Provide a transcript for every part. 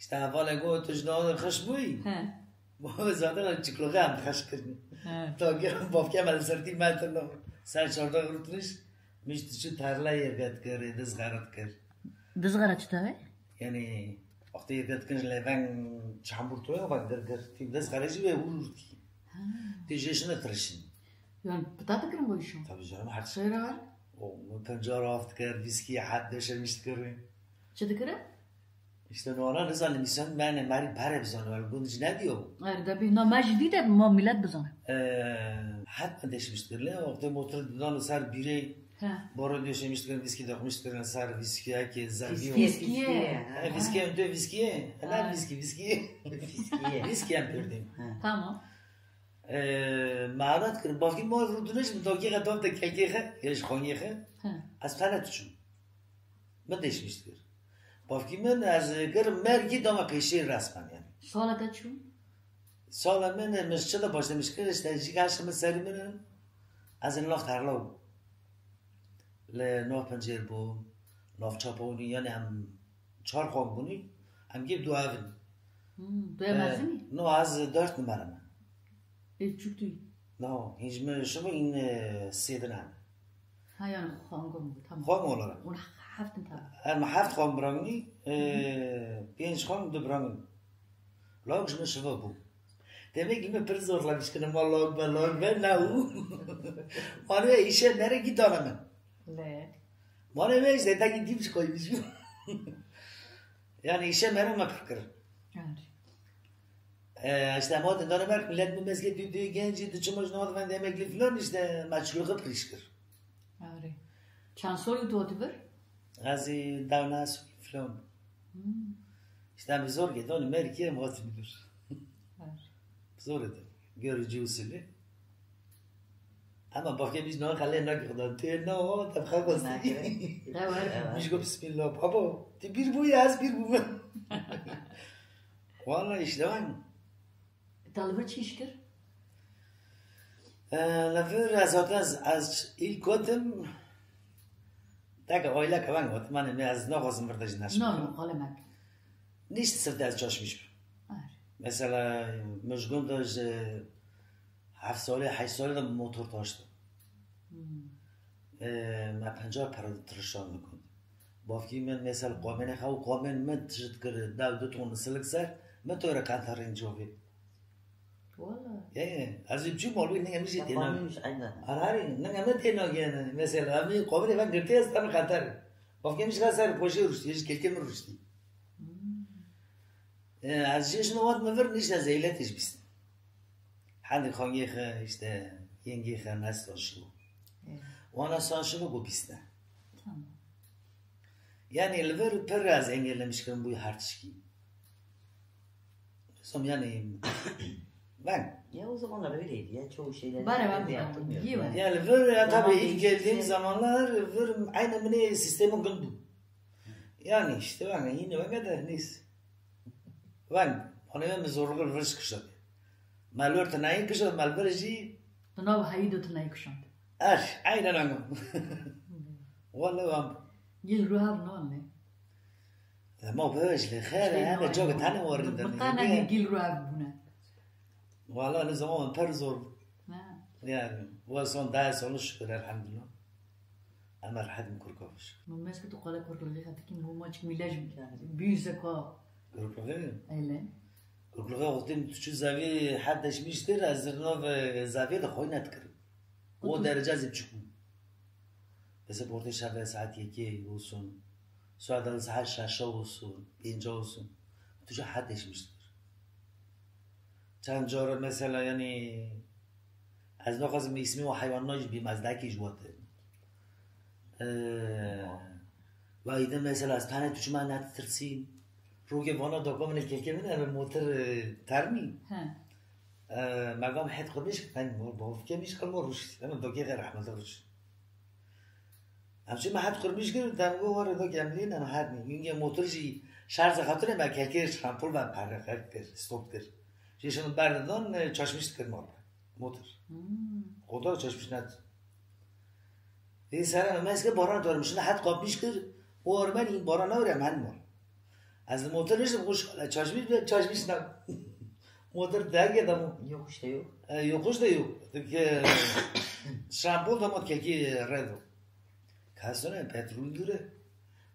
işte اول گو تجناد خش بوی با زادن چکلوغه هم خش کردیم تا گرم بافکی عمل سرتی متن سر چارده گرفتنش میشت چه ترلا یرگت کرد دز غرت کرد دز غرت چطوره؟ یعنی وقتی یرگت کنش لیوان چهمبور توی وقت درگرتی دز غرتی به ورودی تیجشن ترشین yani pıtata kırım koyuşum. Tabii canım her şey. Söyle var. O pencere aftkar, viskiye had döşemiştik kırı. Çadı kırı? İşte ona ne zalim insan ben mari para bizanı var. Bunun için ne diyor? Hayır tabii. No majdi de ma millet bizanı. Had döşemiştik le. Orada motor dudan sar biri boru döşemiştik viski dökmüştük sar viskiye ki zavi. Viskiye. Viskiye de viskiye. Helal viskiye. Viskiye yapıyordum. Tamam. معرض کرد باقی ما رو دونش متوقع قدام تا کلکیخه یش خونیخه از پناه توشون من دیشمیشت کرد باقی من از گر مرگی داما پیشی رسمن یعنی سالا da چون؟ سالا من مشچه başlamış کرد işte karşıma seriminim az این لاخت هرلاو ل نوع پنجر بو نوع چاپونی یعنی هم چهار خون بونی هم گیب دو اوین دو مزنی؟ نو از 4 numaram. Çıktı. No, hiç mi şunu in sedran. Ha yani خانگم بود. خان olarak. اون هفتن تا. Her ma haft خان برانی 5 خان دو برانی. Lagş mı şunu bu. Demek ki mi bir zorlamış ki vallahi ben ne o. Bana işe nereye gidiyorum ben? Ne? Bana ne işte ta gidip koymuş. Yani işe merhaba fikir. Evet. işte ما داره مرد ملت مسجد دیدی گنجی تو چماش نهاد من emekli falan işte maçlığı prişkir. Evet. Çan soru doğdu bir? Gazi davnas falan. İşte mi zor gidiyor onu Amerika'ya muhatip bilir. Evet. Zor idi. Görücü usulü. Ama bakayım biz ne kadar ne kadar te ne o tabi kavgası. Evet. Biz go bismillah baba. Te bir bu yaz bir bu. Vallahi işte ben. Talvır çişkir? Lafır az ilk otum tak oyla kavan otum hani mi az nağazım vardajın aşkı. No, kalemek. Niçin sırtı az çalışmış. Evet. Mesela mecbur da 7 ساله 8 ساله da motor taştı. ما 50 para tırışan mıkın. Bafki men mesela qamene xav qamen men tjidkir davdet onu silikser men tora kantarin jovi. Valla. Azıcık malum ne gelmiş etine. Qamemiş aynen. Arari ne gelmiş etine yani mesela abi qamene ben girtiyaz tam kantar. Bafki miş kasar poşe uruştu hiç kelkem uruştu. Azıcık şunu vat mı ver nişte zeylet hiç biz. Hadi خانگی işte yengi nasıl oluşu. Ona sanşımı bu bizde. Tamam. Yani elver biraz engellemiş ki bu harçki. Som yani ben. Ya o zamanlar öyleydi ya çoğu şeyler. Bana ben yaptırmıyor. iyi var. Yani ver ya tabii Zaman ilk geldiğim değişti. zamanlar ver aynı mine sistemi gündü. Yani işte ben yine ben de neyse. Ben ona ben zorluk ver çıkıştı. Malur tanayın kıştı malberji. Tanav haydo tanay kuşant. Aynen ama. Vallahi ben. Gil ruhab no ne? ما بهش لخير هذا جوك تاني ورد مقانا gil ruhab buna. والله أنا زمان برزور Ha. يعني وصون داس ونشكر الحمد لله أما راح من كركوش Mümkün tu qala korkulği hatki bu maç milaj büyüse ko. كركوغي Öyle. كركوغي وقتين تشو زاوي حدش ميشتر أزرنا في زاوية لخوينا تكر هو درجة زي بشكو بس بورتي شابه ساعات يكي وصون ساعات ساعات شاشة وصون بينجا وصون تشو حدش ميشتر چند جاره مثلا یعنی از نخواستم اسمی و حیواناش بیمزدکی جواته و ایده مثلا از تنه توش من نترسیم روی وانا داگاه من که منه به موتر ترمی Ha. مقام حد خود میشه من باف که میشه کل ما روشید اما داگه غیر رحمت روش همچنین من حد خود میشه گرم دمگو واره دا گملین انا حد نیم این موترشی شرز خاطره من که شامپول من پره کرد استوب کرد شیشون بردان چاشمیش کرد مال موتور خدا چاشمیش ند این سرم من که باران دارم شده حد قاب میش کرد و من این باران نورم من مال از motor نشد خوش çarşmış ne? Motor dergi adamı. Yokuş da yok. Yokuş da yok. Ki şampol da mı keki redo. Kasone petrol dure.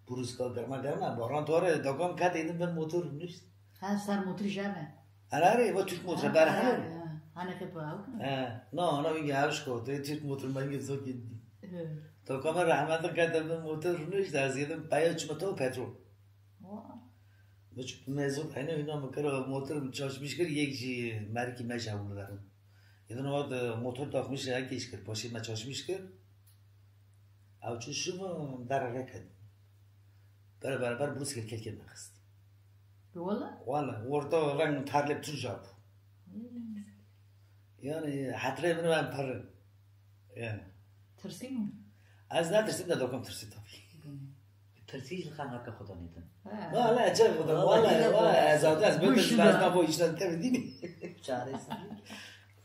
Buruz garma baran doğru dokam kat edin ben motor nişt. Ha sar motor jame. Arare bu Türk motor ber hani. Hani hep ağuk. No inge avş ko Türk motor ben gibi zor gitti. Dokam rahmetli kat ben motor nişt az yedim bayağı çmata petrol. Çünkü mezun aynı oyuna bakar motor çalışmış kır yekci merki meşavullarım. Yedin o motor takmış ya geç kır başıma çalışmış kır. Avcı şu mu darareket. Beraber burası kelken nakıst. Valla orada ben tarlep tujab. Yani hatırı bunu ben parı. Yani. Tırsın mı? Az ne tırsın da dokam tırsın tabii. Tırsiz ilkan arka kodan edin. Valla acaba da valla zaten böyle ben bu işten tabii değil mi? Çaresiz.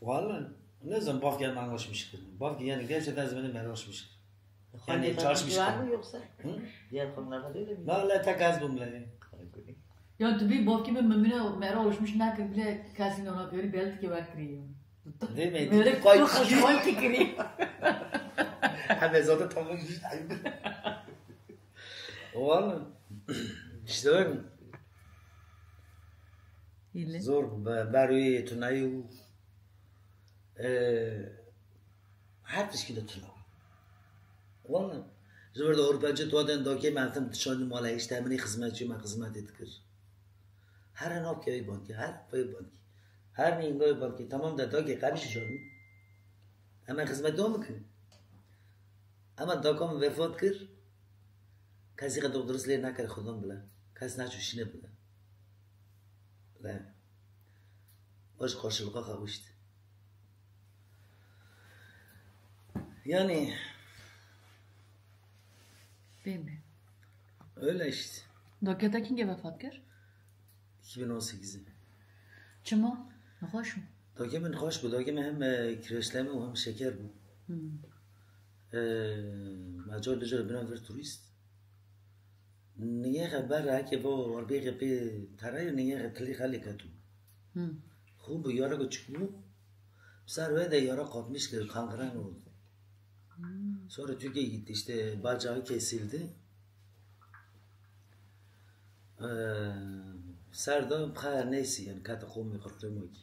Valla ne zaman bak yani anlaşmıştır. Bak yani gerçekten zamanı anlaşmıştır. Yani çalışmış. Var mı yoksa? Diğer konularda da öyle mi? Valla tek az bunlar. Ya tabii bak gibi memnun mera olmuş ne kadar bile kasino ona göre belki ki var kırıyor. Değil mi? Böyle çok hoşuma gidiyor. Hem zaten tamam işte. Valla işte öyle. Zor برای تنهایی و حدش که دتنا والله زبرد اورپاچه تو دن داکی منتم تشانی مال اجتماعی خدمتچی من خدمت کر هر نوع کی بانکی هر پای بانکی هر نینگای بانکی تمام داکی قبیش شد اما خدمت دوم کن اما داکام وفات کر کسی که دکترس لی نکر خودم بله کسی نچوشینه بله نه باش karşılığa kavuştu. Yani Değil mi? öyle işte. Doketa kimge vefat kır? 2018'i. Çima? Hoş mu? Dokemin hoş bu. Dokemin hem kireçleme و hem şeker bu. Macar lücer bina ver turist. Niye haber ki bu orbiye pe tarayı niye kli khali katu. خوب یارا کو چکو سر وده یارا قاتmış ki kangren oldu. Sonra Türkiye'ye gitti işte bacağı kesildi. Serda khayr neyse yani kata qo'mi qirqirmoq.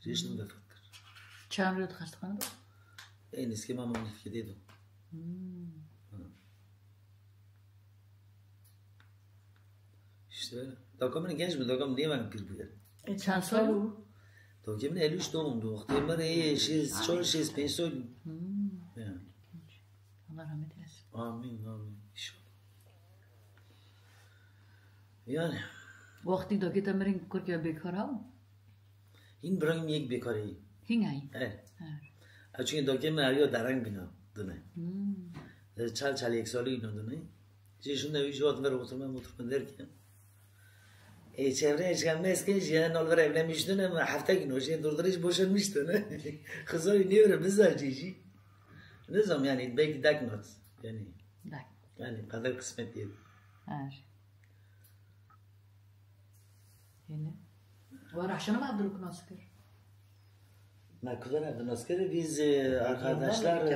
Jishnu da fikr. Çam rüt xastaxonada? En eski mamamlikka dedim. İşte dokamın genç mi dokam niye ben bir bu? Çan soru? Dokemin 53 doğumlu. Vaktimler iyi, şiz, pensiyol. Yani. Allah rahmet eylesin. Amin. İnşallah. Yani. Vakti doketa merin Türkiye bekar ha? این برای یک بیکاری. Hingay. Çünkü dokemin arıyor darang bina dune. Çal یک سالی اینا dune. چیشون نویجوات ver oturma derken. Çevre gelmez ki yani olur evlenmiştin ama hafta günü hoşen durduruş boşanmıştın. Kızlar niye öyle biz acıcı? Ne zaman yani belki daknot yani. Yani kadar kısmet değil. Evet. Yine. Var akşam mı Abdülhamid Naskır? Nakudar Abdülhamid biz arkadaşlar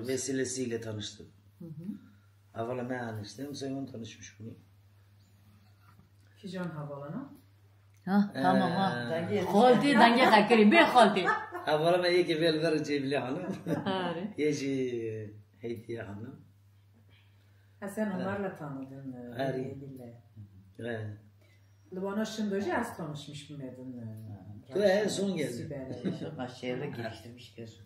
vesilesiyle tanıştık. Evvela ben tanıştım, sonra tanışmış bunu. Fijan havalana. Ha tamam ha. Xolti dange xakiri be xolti. Evvela ben yeki velver Cemile Hanım. Hare. Yeci Hediye Hanım. Sen onlarla tanıdın. Evet. Lubana şimdi az tanışmış mıydın? Evet, son geldi. Maşyayla geliştirmiştir.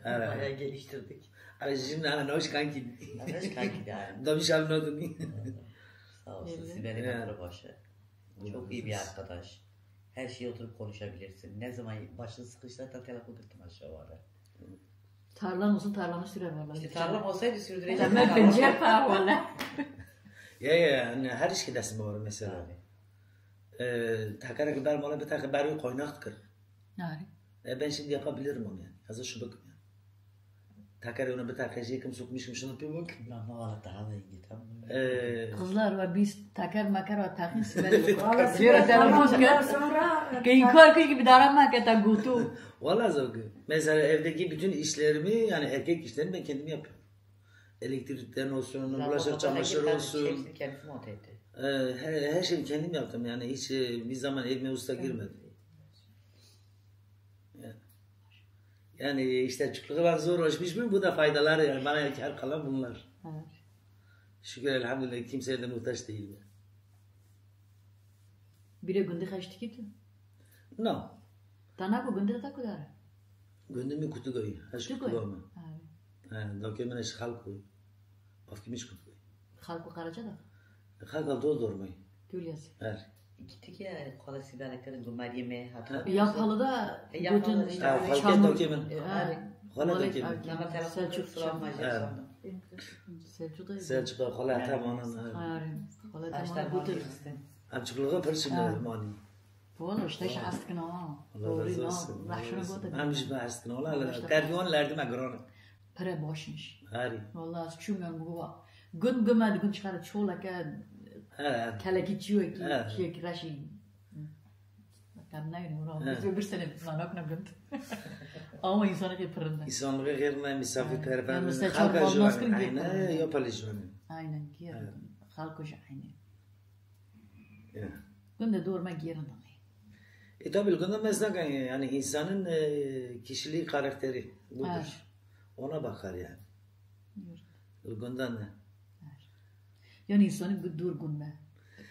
Evet. Bayağı geliştirdik. Ama şimdi ana hoş kanki. Evet kanki de yani. Da bir şey anladın. Sağ olsun Sibel'in aklı başı. Çok iyi bir arkadaş. Her şeyi oturup konuşabilirsin. Ne zaman başın sıkışsa telefon ettim aşağı var. Tarlan olsun tarlanı sürer vallahi. İşte tarlam olsaydı sürdürecek. Temel pencere pa vallahi. Yani her iş gidesin var mesela. Takarak ber mala bir takı beri koynak kır. Hare. Ben şimdi yapabilirim onu yani. Hazır şu bakım yani. Takar onu bir takacı kim sokmuşum şunu bir bak. Ama valla daha da iyi tamam. Kızlar ve biz takar makar ve takın sibel. Valla Diyor telefon sonra sonra ki inkar gibi darama ki ta gutu. Valla zavgı. Mesela evdeki bütün işlerimi yani erkek işlerimi ben kendim yapıyorum. Elektrikten olsun, bulaşık çamaşır olsun. Hepsini kendisi monte etti. Her şeyi kendim yaptım yani hiç bir zaman evime usta girmedi. Yani işte çocuklar zor uğraşmış mı bu da faydaları yani bana kar kalan bunlar. Evet. Şükür elhamdülillah kimseye de muhtaç değilim. Bire günde kaçtı gitti. No. Tana ko günde ta kadar. Gündemi kutu koy. Haş Kutu kutu koy. ama. Dokümen eş halk koy. Afkimiş kutu koy. Halko karaca da. Halk al doldurmayı. Gülyası. Her. Gittik ya kola siberlerin Gumar yemeği hatırlamıyor Yapalı da Yapalı bütün işte. Falket dokümen. Hala dokümen. Ama telefon Selçuk sıranmaz ya. Selçuk'ta. Selçuk'ta hala tamamen. Ayarım. Hala Kaçta tamam mağdur bütün. istin. Amçıklığa pırçın mani. Valla işte iş astkın ama. Allah razı olsun. Rahşuna goda. Amç bahstin ola. Terbiyon lerdim agron. Pere başmış. Hari. Valla az çümüyorum bu var. Gün gömedi gün çıkarı çoğla ki kele geçiyor ki raşi. Tam ne bileyim biz bir sene lanak ne gün. Ama insana ki pırında. İnsanlığa girme misafirperver. Yani mesela Halka çok olmaz ki jön. gibi. Aynen yapalı jön. Aynen giyer. Halk hoca aynen. Ya. Gün de doğurma giyerin de. Tabii ilginde mesela yani insanın kişiliği karakteri budur. Evet. Ona bakar yani. İlginde ne? Yani insanın dur günde.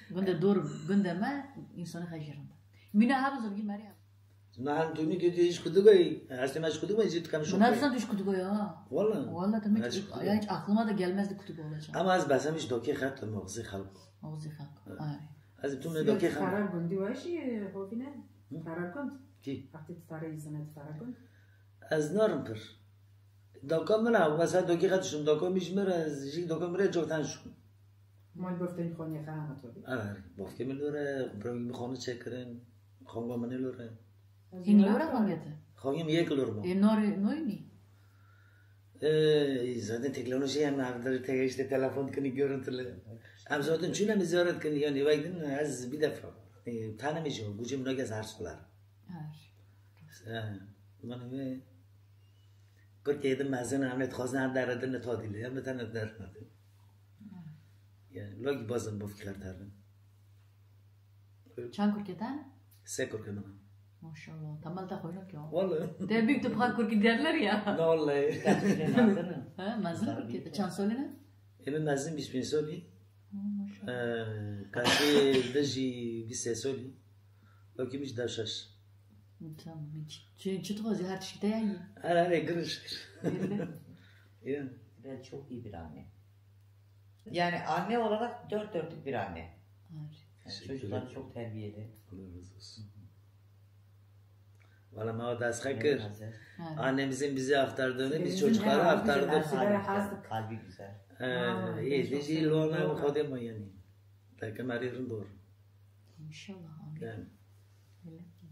Günde dur günde mi insanı hacırında. Mine hafızım ki Meryem. Nahan tumi kötü iş kudu koy. Aslında hiç kudu koy ciddi kamış Bu nasıl düş kutubu ya? Valla. Valla demek ki hiç aklıma da gelmezdi kutubu olacak. Ama az basam hiç doki khatla mağzi halk. Ağzı kalk. Ay. Az tumi doki khat. Karar gündü var şey hovine. Karar gündü. Ki. Artık sarı izine karar gündü. Az norm pır. Dokam mela mesela doki khatışım dokam işmer az jik dokam buraya çok tanışım. Mal böften konya kana tabii. Evet. Bafke milore. Bırakın bir konu çekirin. Kongo manilore. İn yora kongete. Kongim yekilor mu? Noyni. Zaten teknoloji hem avdır tek işte telefon kini görüntülü. Ama zaten çünkü mi ziyaret kini yani vaydin az bir defa. Tanımışım. Gücüm ne gezer sular. Bana Türkiye'de mazın Ahmet Khazan derdini tadili. Hem de tanıdı derdi. Yani logi bazım bu fikirler tarım. Çan kurketen? Sekur kemen. Maşallah. Tamal da koynak ya. Vallahi. De büyük tüpha kurki derler ya. Ne vallahi. Ha, mazın kurkete. Çan söylene? Emin mazın bismin soli. Maşallah. Kaşı daji bise soli. Logi miş davşaş. Tamam. Çıtı her şeyde yani. Ara gırış. Ya. Ben çok iyi bir anne. Yani anne olarak dört dörtlük bir anne. Yani çocukları çok terbiyeli. Allah razı olsun. Valla mağda az hakir. Annemizin bizi aktardığını biz çocuklara aktardık. Kalbi güzel. İyi, deci lona kodema yani. Lakin maririn doğru. İnşallah. Yani.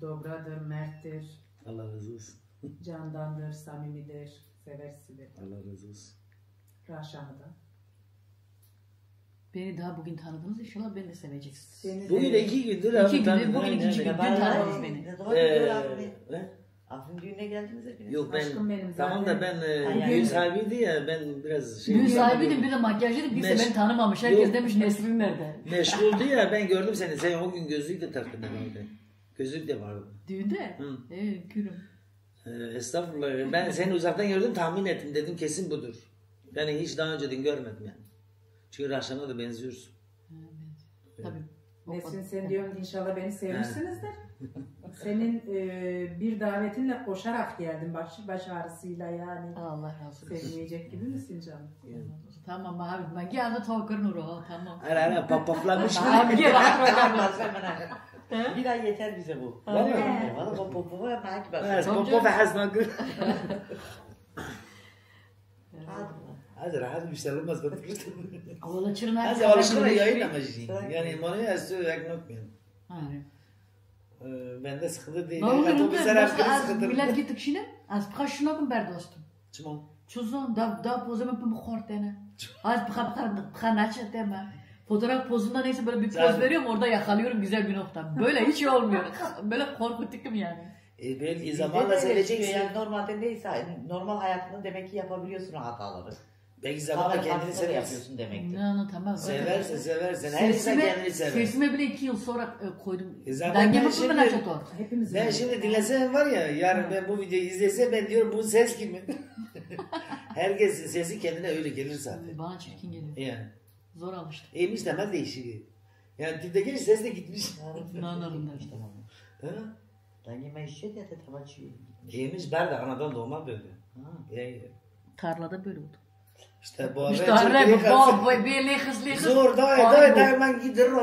Dobradır, merttir, Allah razı olsun. candandır, samimidir, sever sizi. Allah razı olsun. Raşanı da. Beni daha bugün tanıdınız inşallah beni de seveceksiniz. Bugün 2 gündür abi. Bugün 2 gün tanıdınız beni. Afrin düğüne geldiniz hepiniz. Yok ben benim tamam da ben yani. düğün sahibiydi ya ben biraz şey. Düğün sahibiydim bir de makyajlıydım kimse beni tanımamış. Herkes demiş Nesrin nerede? Meşguldü ya ben gördüm seni. Sen o gün gözlük de taktın herhalde. Gözlük de vardı. Düğünde? Evet kürüm. Estağfurullah. Ben seni uzaktan gördüm tahmin ettim dedim kesin budur. Yani hiç daha önceden görmedim yani. Çünkü Raşan'a da benziyorsun. Evet. Tabii. Nesin sen diyorsun inşallah beni sevmişsinizdir. Senin bir davetinle koşarak geldim baş ağrısıyla yani. Allah razı olsun. Sevmeyecek gibi misin canım? Tamam abi ben geldi tavukların uğru tamam. Ara papaflamış mı? Abi gel Bir ay yeter bize bu. Vallahi. Valla popo var belki Evet, bak. popo ve haznak. Hadi rahat bir şey olmaz. Valla çırnak. Hadi alışkına yayın ama şey. Yani imanı az söz ekmek mi? Ben de sıkıntı değil. Ne oldu? Otobüsler hep sıkıntı. Millet gittik şimdi. Az kaç şuna mı berdostum? Tamam. Çuzun da pozamı bu kortene. Az bıkanaçı deme. Fotoğraf pozunda neyse böyle bir poz veriyorum orada yakalıyorum güzel bir nokta. Böyle hiç olmuyor. Böyle korkutukum yani. Belki zamanla seveceksin. Yani normalde neyse normal hayatında demek ki yapabiliyorsun o hataları. Belki zamanla kendini seversin. Yapıyorsun demektir. Tamam. Seversen. Her insan kendini sever. Sesime bile 2 yıl sonra koydum. Zaten ben Ben şimdi dinlesem var ya yarın ben bu videoyu izlesem ben diyorum bu ses kimi? Herkesin sesi kendine öyle gelir zaten. Bana çirkin geliyor. Yani. Zor alıştım. Emiş temel değişiyor. Yani tipteki ses de gitmiş. Nanarım işte. Ha? Dangime işe de tabancı. Emiş ben de anadan doğma böyle. Yani, Tarlada böyle oldu. işte bu İşte arre bu böyle hızlı. Zor da hemen giderim.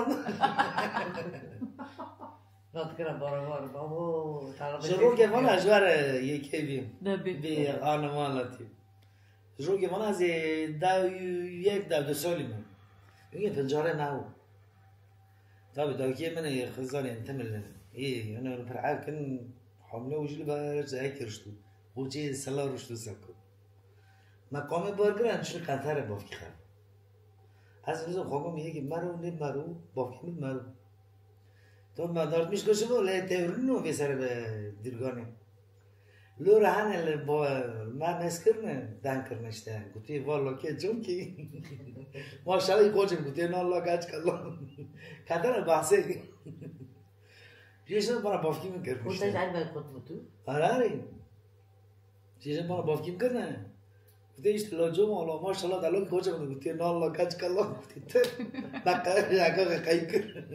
Natkara bara babo. Juro ke bana jvar yekevi. Da Bir anımı anlatayım. Juro ke bana da yek da söyleyeyim. Yine pencere nav. Tabii da ki bana kızlar yani temel. İyi yani ben perhaken hamle ucuyla bana zakirştu. Ucuyla salar uçtu sakın. مقام برگران چون قطر بافکی خرم از روز خوابم میگه که مرو نه مرو بافکی مرو تو مدارت میش کشه ولی تورین و بسر به درگانه لور هنل با ما مسکرنه دن کرنشته گویی والا که جون کی ماشاءالله کوچم گویی نه الله گاچ کلا قطر بحثه چیزی بنا بافکی میکرد Burada elbette kutmutu. آره چیزی بنا بافکی میکردن گفته işte lacım Allah maşallah da lok kocaman gutiye ne Allah kaç kallah gutiye bak ya kayıkır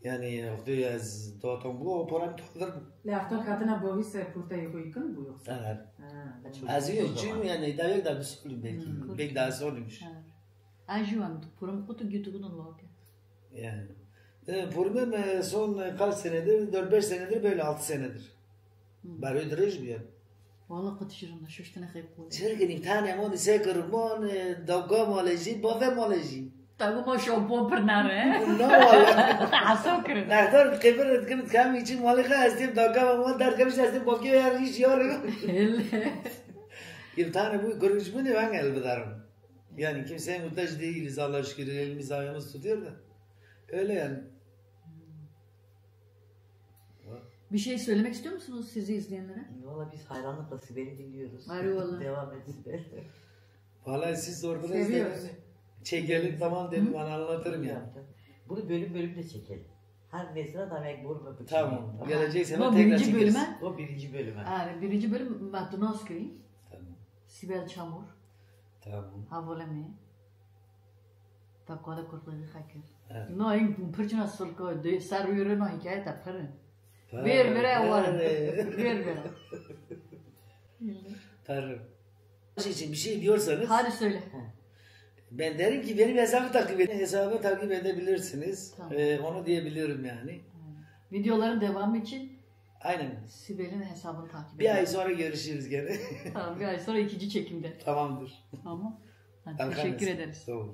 yani gutiye az doğatan bu param kadar Laftan kadına bu hisse purta yıkın bu yoksa. evet az iyi çünkü yani dayak da bir söyleyeyim belki daha söyleymiş Ajuam purum kutu gütüğünün lok yani purum son kaç senedir 4-5 senedir böyle 6 senedir böyle dirij bir والله قد شرنا شو اشتنا خيب قولي شركة تاني مون سكر مون دوغا مالجي بافا مالجي تاقو ما شو بوبر ناره لا والله عسكر نحضر كبر كم كم يجي مالك استيم دوغا مون دار كم استيم بافكي ياريش يارı Bir tane bu görüşmeni ben elbedarım. Yani kimseye muhtaç değiliz Allah'a şükür elimiz ayağımız tutuyor da. Öyle yani. Bir şey söylemek istiyor musunuz sizi izleyenlere? Valla biz hayranlıkla Sibel'i dinliyoruz. Hadi valla. Devam et Sibel. Vallahi siz sordunuz Seviyoruz. da çekelim tamam dedim ben anlatırım ya. Bunu bölüm de çekelim. Her nesine demek bu mu? Tamam. Gelecek sene Bu tekrar birinci çekeriz. bölüme. O birinci bölüme. Yani birinci bölüm Matunovski, Tamam. Sibel Çamur, Tamam. Havoleme, Takoda Kurtları Hakir. Evet. No, in pırçına sulko, sarıyırı no hikaye taparın. Ver var. Ver. Tarım. Bir şey diyorsanız Hadi söyle. ben derim ki benim hesabı takip edin. Hesabı takip edebilirsiniz. Tamam. Onu diyebilirim yani. Videoların devamı için Aynen. Sibel'in hesabını takip edin. Bir ay sonra görüşürüz gene. Tamam, bir ay sonra ikinci çekimde. Tamamdır. Tamam. Hadi teşekkür ederiz. Tamam.